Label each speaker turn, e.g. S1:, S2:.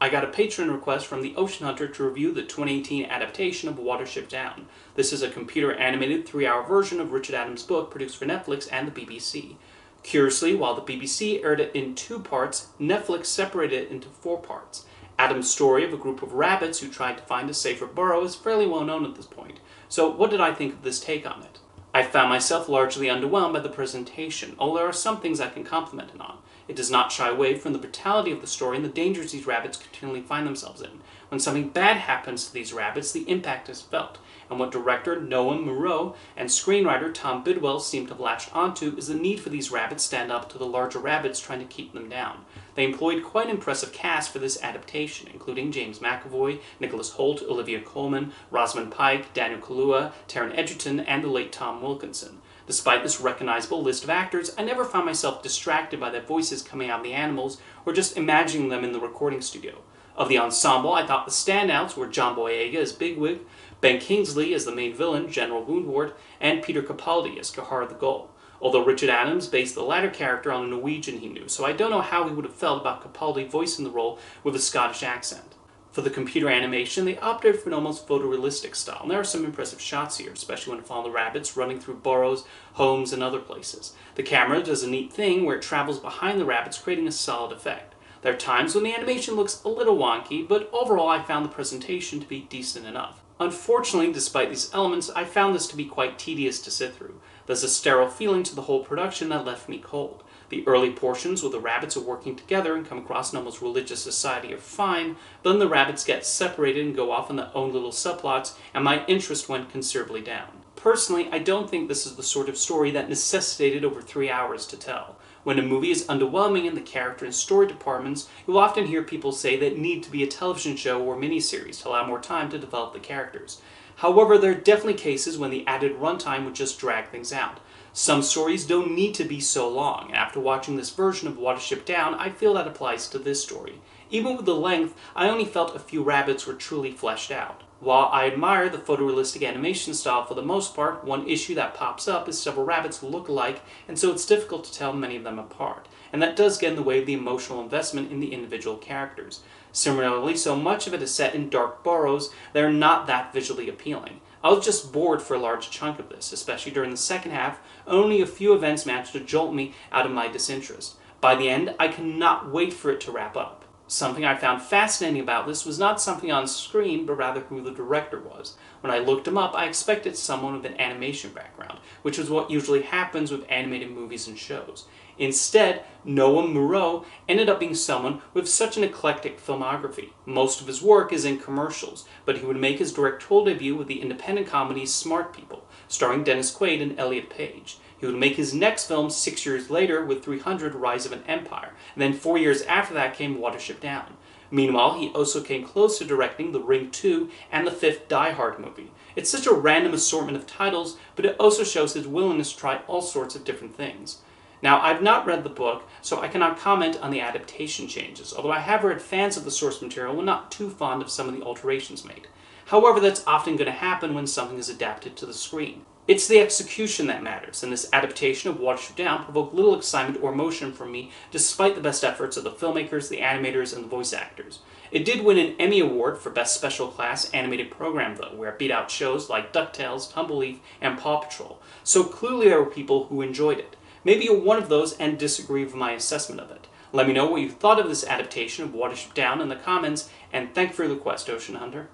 S1: I got a Patreon request from the Ocean Hunter to review the 2018 adaptation of Watership Down. This is a computer-animated 3-hour version of Richard Adams' book produced for Netflix and the BBC. Curiously, while the BBC aired it in 2 parts, Netflix separated it into 4 parts. Adams' story of a group of rabbits who tried to find a safer burrow is fairly well known at this point. So what did I think of this take on it? I found myself largely underwhelmed by the presentation, although there are some things I can compliment it on. It does not shy away from the brutality of the story and the dangers these rabbits continually find themselves in. When something bad happens to these rabbits, the impact is felt, and what director Noah Moreau and screenwriter Tom Bidwell seem to have latched onto is the need for these rabbits to stand up to the larger rabbits trying to keep them down. They employed quite an impressive cast for this adaptation, including James McAvoy, Nicholas Hoult, Olivia Colman, Rosamund Pike, Daniel Kaluuya, Taron Egerton, and the late Tom Wilkinson. Despite this recognizable list of actors, I never found myself distracted by their voices coming out of the animals or just imagining them in the recording studio. Of the ensemble, I thought the standouts were John Boyega as Bigwig, Ben Kingsley as the main villain, General Woundwort, and Peter Capaldi as Gahar the Gull. Although Richard Adams based the latter character on a Norwegian he knew, so I don't know how he would have felt about Capaldi voicing the role with a Scottish accent. For the computer animation, they opted for an almost photorealistic style, and there are some impressive shots here, especially when following the rabbits running through burrows, homes, and other places. The camera does a neat thing where it travels behind the rabbits, creating a solid effect. There are times when the animation looks a little wonky, but overall I found the presentation to be decent enough. Unfortunately, despite these elements, I found this to be quite tedious to sit through. There's a sterile feeling to the whole production that left me cold. The early portions where the rabbits are working together and come across an almost religious society are fine, but then the rabbits get separated and go off on their own little subplots, and my interest went considerably down. Personally, I don't think this is the sort of story that necessitated over 3 hours to tell. When a movie is underwhelming in the character and story departments, you'll often hear people say that it need to be a television show or miniseries to allow more time to develop the characters. However, there are definitely cases when the added runtime would just drag things out. Some stories don't need to be so long, and after watching this version of Watership Down, I feel that applies to this story. Even with the length, I only felt a few rabbits were truly fleshed out. While I admire the photorealistic animation style for the most part, one issue that pops up is several rabbits look alike, and so it's difficult to tell many of them apart, and that does get in the way of the emotional investment in the individual characters. Similarly, so much of it is set in dark burrows that are not that visually appealing. I was just bored for a large chunk of this, especially during the second half. Only a few events managed to jolt me out of my disinterest. By the end, I cannot wait for it to wrap up. Something I found fascinating about this was not something on screen, but rather who the director was. When I looked him up, I expected someone with an animation background, which is what usually happens with animated movies and shows. Instead, Noah Moreau ended up being someone with such an eclectic filmography. Most of his work is in commercials, but he would make his directorial debut with the independent comedy Smart People, starring Dennis Quaid and Elliot Page. He would make his next film 6 years later with 300: Rise of an Empire, and then 4 years after that came Watership Down. Meanwhile, he also came close to directing The Ring 2 and the 5th Die Hard movie. It's such a random assortment of titles, but it also shows his willingness to try all sorts of different things. Now, I've not read the book, so I cannot comment on the adaptation changes, although I have read fans of the source material were not too fond of some of the alterations made. However, that's often going to happen when something is adapted to the screen. It's the execution that matters, and this adaptation of Watership Down provoked little excitement or emotion from me, despite the best efforts of the filmmakers, the animators, and the voice actors. It did win an Emmy Award for Best Special Class Animated Program, though, where it beat out shows like DuckTales, Tumbleleaf, and Paw Patrol, so clearly there were people who enjoyed it. Maybe you're one of those and disagree with my assessment of it. Let me know what you thought of this adaptation of Watership Down in the comments, and thank you for the request, Ocean Hunter.